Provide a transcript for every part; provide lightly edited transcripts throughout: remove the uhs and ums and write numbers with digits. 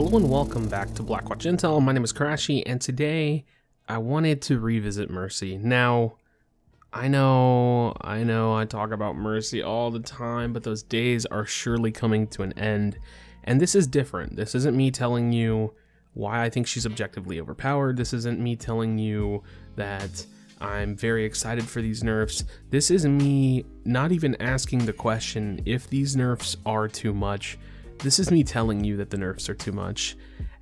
Hello and welcome back to Blackwatch Intel. My name is Karashi, and today I wanted to revisit Mercy. Now, I know I talk about Mercy all the time, but those days are surely coming to an end. And this is different. This isn't me telling you why I think she's objectively overpowered. This isn't me telling you that I'm very excited for these nerfs. This is me not even asking the question if these nerfs are too much. This is me telling you that the nerfs are too much.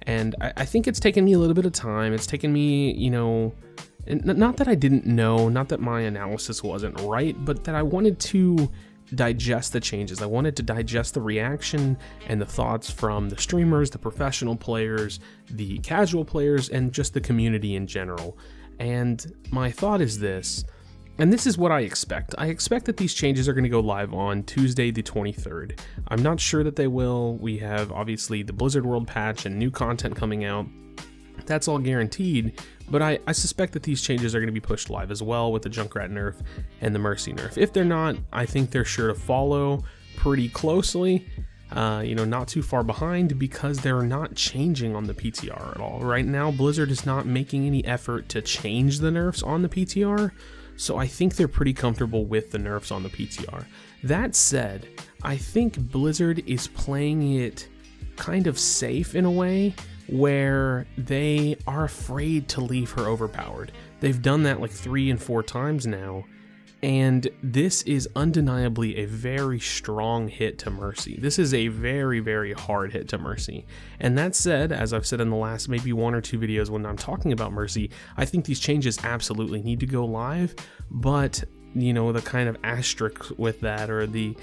And I think it's taken me a little bit of time. It's taken me, not that I didn't know, not that my analysis wasn't right, but that I wanted to digest the changes. I wanted to digest the reaction and the thoughts from the streamers, the professional players, the casual players, and just the community in general. And my thought is this, and this is what I expect. I expect that these changes are going to go live on Tuesday the 23rd. I'm not sure that they will. We have obviously the Blizzard World patch and new content coming out. That's all guaranteed, but I suspect that these changes are going to be pushed live as well with the Junkrat nerf and the Mercy nerf. If they're not, I think they're sure to follow pretty closely. Not too far behind, because they're not changing on the PTR at all. Right now, Blizzard is not making any effort to change the nerfs on the PTR, so I think they're pretty comfortable with the nerfs on the PTR. That said, I think Blizzard is playing it kind of safe in a way where they are afraid to leave her overpowered. They've done that like 3 and 4 times now. And this is undeniably a very strong hit to Mercy. This is a very, very hard hit to Mercy. And that said, as I've said in the last maybe 1 or 2 videos when I'm talking about Mercy, I think these changes absolutely need to go live, but the kind of asterisk with that, or the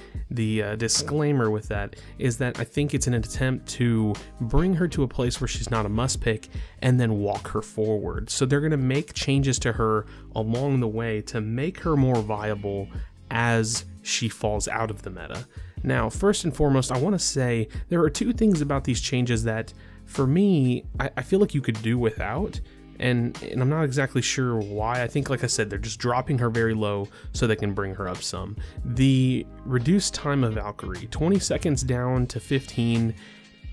disclaimer with that, is that I think it's an attempt to bring her to a place where she's not a must pick and then walk her forward. So they're going to make changes to her along the way to make her more viable as she falls out of the meta. Now, first and foremost, I want to say there are 2 things about these changes that, for me, I feel like you could do without. And I'm not exactly sure why. I think, like I said, they're just dropping her very low so they can bring her up some. The reduced time of Valkyrie, 20 seconds down to 15.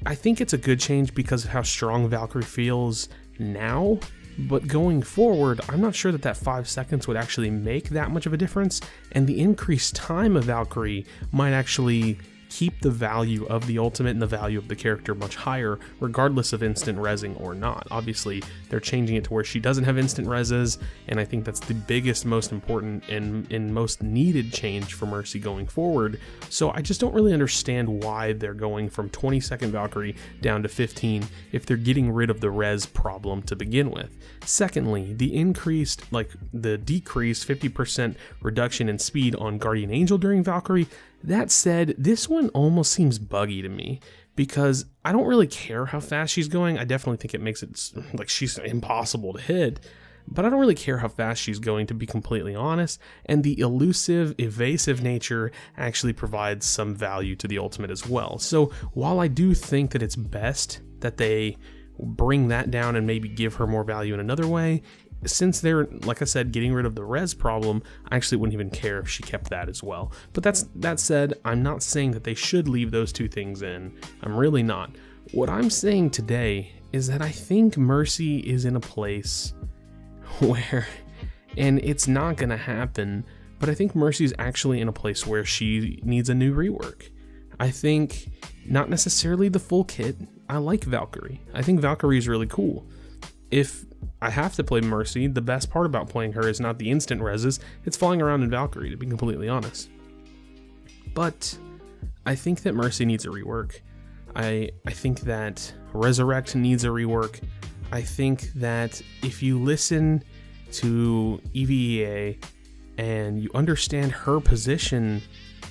I think it's a good change because of how strong Valkyrie feels now. But going forward, I'm not sure that 5 seconds would actually make that much of a difference. And the increased time of Valkyrie might actually keep the value of the ultimate and the value of the character much higher, regardless of instant rezzing or not. Obviously, they're changing it to where she doesn't have instant rezzes, and I think that's the biggest, most important, and most needed change for Mercy going forward. So I just don't really understand why they're going from 20-second Valkyrie down to 15 if they're getting rid of the res problem to begin with. Secondly, the decreased 50% reduction in speed on Guardian Angel during Valkyrie. That said, this one almost seems buggy to me, because I don't really care how fast she's going. I definitely think it makes it like she's impossible to hit, but I don't really care how fast she's going, to be completely honest, and the elusive, evasive nature actually provides some value to the ultimate as well. So while I do think that it's best that they bring that down and maybe give her more value in another way, since they're, like I said, getting rid of the res problem, I actually wouldn't even care if she kept that as well. But that said, I'm not saying that they should leave those 2 things in. I'm really not. What I'm saying today is that I think Mercy is in a place where, and it's not going to happen, but I think Mercy's actually in a place where she needs a new rework. I think not necessarily the full kit. I like Valkyrie. I think Valkyrie is really cool. If I have to play Mercy, the best part about playing her is not the instant reses, it's flying around in Valkyrie, to be completely honest. But I think that Mercy needs a rework. I think that Resurrect needs a rework. I think that if you listen to EVEA and you understand her position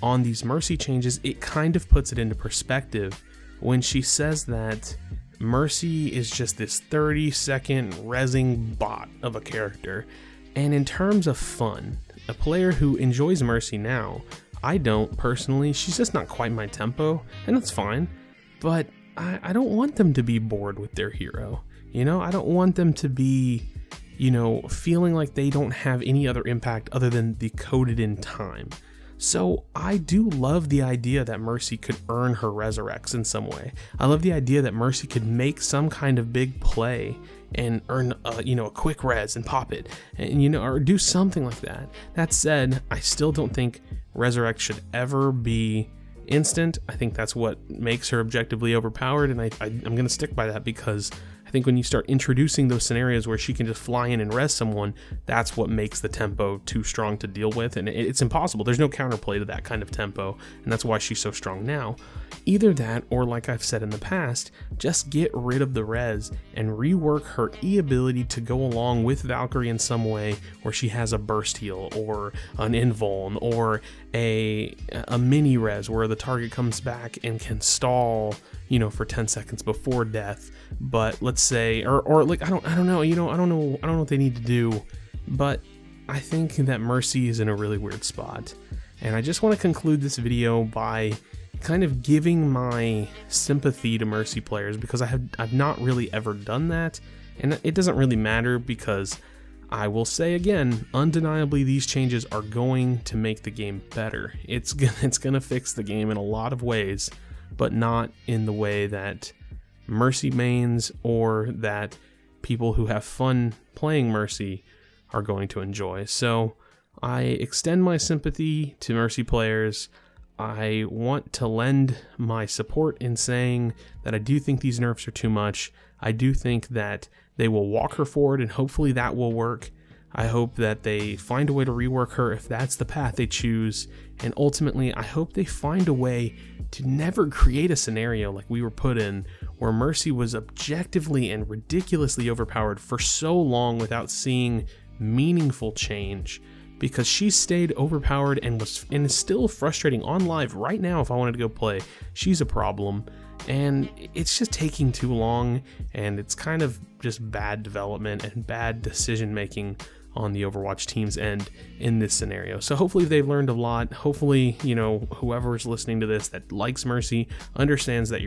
on these Mercy changes, it kind of puts it into perspective when she says that Mercy is just this 30-second rezzing bot of a character. And in terms of fun, a player who enjoys Mercy now, I don't personally, she's just not quite my tempo, and that's fine, but I don't want them to be bored with their hero. I don't want them to be, feeling like they don't have any other impact other than the coded in time. So I do love the idea that Mercy could earn her resurrects in some way. I love the idea that Mercy could make some kind of big play and earn a quick res and pop it, and or do something like that. That said, I still don't think resurrect should ever be instant. I think that's what makes her objectively overpowered, and I'm gonna stick by that, because I think when you start introducing those scenarios where she can just fly in and res someone, that's what makes the tempo too strong to deal with, and it's impossible. There's no counterplay to that kind of tempo, and that's why she's so strong now. Either that, or like I've said in the past, just get rid of the res and rework her E ability to go along with Valkyrie in some way, where she has a burst heal, or an invuln, or a mini res where the target comes back and can stall, for 10 seconds before death. But let's say, or like, I don't know, I don't know what they need to do, but I think that Mercy is in a really weird spot. And I just want to conclude this video by kind of giving my sympathy to Mercy players, because I've not really ever done that, and it doesn't really matter, because I will say again, undeniably these changes are going to make the game better. It's gonna fix the game in a lot of ways, but not in the way that Mercy mains or that people who have fun playing Mercy are going to enjoy. So I extend my sympathy to Mercy players. I want to lend my support in saying that I do think these nerfs are too much. I do think that they will walk her forward, and hopefully that will work. I hope that they find a way to rework her if that's the path they choose, and ultimately I hope they find a way to never create a scenario like we were put in, where Mercy was objectively and ridiculously overpowered for so long without seeing meaningful change, because she stayed overpowered and is still frustrating on live right now. If I wanted to go play, she's a problem, and it's just taking too long, and it's kind of just bad development and bad decision making on the Overwatch team's end in this scenario. So hopefully they've learned a lot. Hopefully, whoever's listening to this that likes Mercy understands that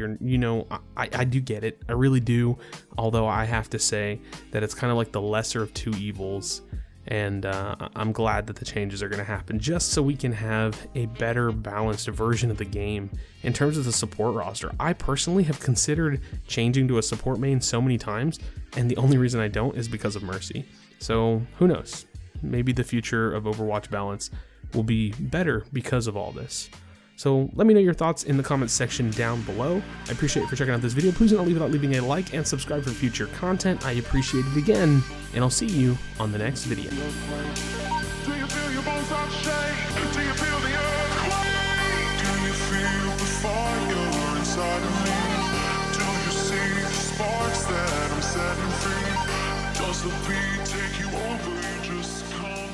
I do get it. I really do. Although I have to say that it's kind of like the lesser of two evils. And I'm glad that the changes are going to happen, just so we can have a better balanced version of the game. In terms of the support roster, I personally have considered changing to a support main so many times, and the only reason I don't is because of Mercy. So who knows, maybe the future of Overwatch balance will be better because of all this. So let me know your thoughts in the comments section down below. I appreciate you for checking out this video. Please do not leave without leaving a like and subscribe for future content. I appreciate it again, and I'll see you on the next video. Do you feel your bones start to shake? Do you feel the earthquake? Do you feel the fire inside of me? Do you see the sparks that I'm setting free? Does the beat take you over? You just come